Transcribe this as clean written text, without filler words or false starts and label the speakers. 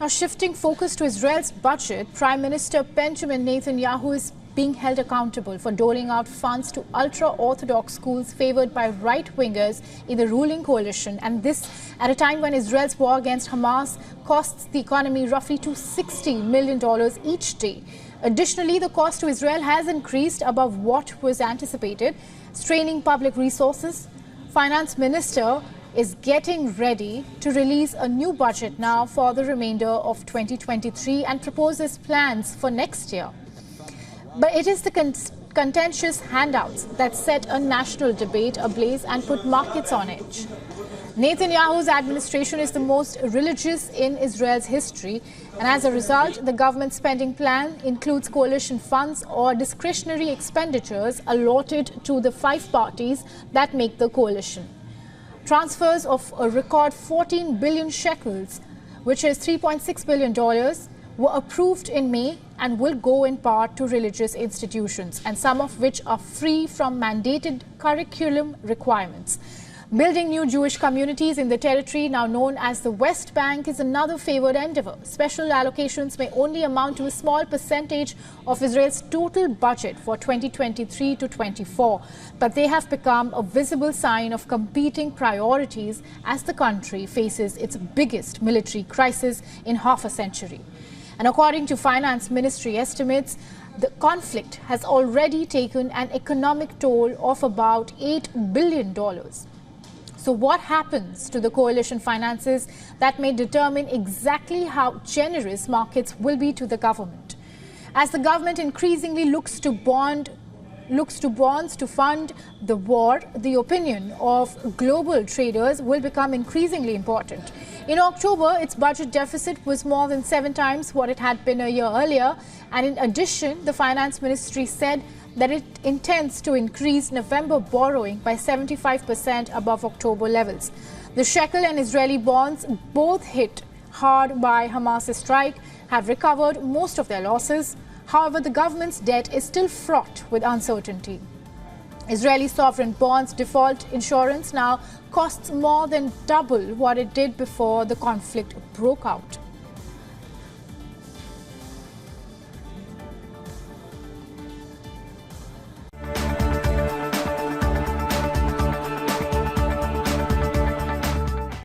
Speaker 1: Now, shifting focus to Israel's budget, Prime Minister Benjamin Netanyahu is being held accountable for doling out funds to ultra-orthodox schools favored by right-wingers in the ruling coalition, and this at a time when Israel's war against Hamas costs the economy roughly $260 million each day. Additionally, the cost to Israel has increased above what was anticipated, straining public resources. Finance Minister is getting ready to release a new budget now for the remainder of 2023 and proposes plans for next year. But it is the contentious handouts that set a national debate ablaze and put markets on edge. Netanyahu's administration is the most religious in Israel's history, and as a result, the government spending plan includes coalition funds or discretionary expenditures allotted to the 5 parties that make the coalition. Transfers of a record 14 billion shekels, which is $3.6 billion, were approved in May and will go in part to religious institutions, and some of which are free from mandated curriculum requirements. Building new Jewish communities in the territory now known as the West Bank is another favored endeavor. Special allocations may only amount to a small percentage of Israel's total budget for 2023 to 24, but they have become a visible sign of competing priorities as the country faces its biggest military crisis in half a century. And according to Finance Ministry estimates, the conflict has already taken an economic toll of about $8 billion. So what happens to the coalition finances that may determine exactly how generous markets will be to the government? As the government increasingly looks to bonds to fund the war, the opinion of global traders will become increasingly important. In October, its budget deficit was more than 7 times what it had been a year earlier. And in addition, the Finance Ministry said that it intends to increase November borrowing by 75% above October levels. The shekel and Israeli bonds, both hit hard by Hamas's strike, have recovered most of their losses. However, the government's debt is still fraught with uncertainty. Israeli sovereign bonds default insurance now costs more than double what it did before the conflict broke out.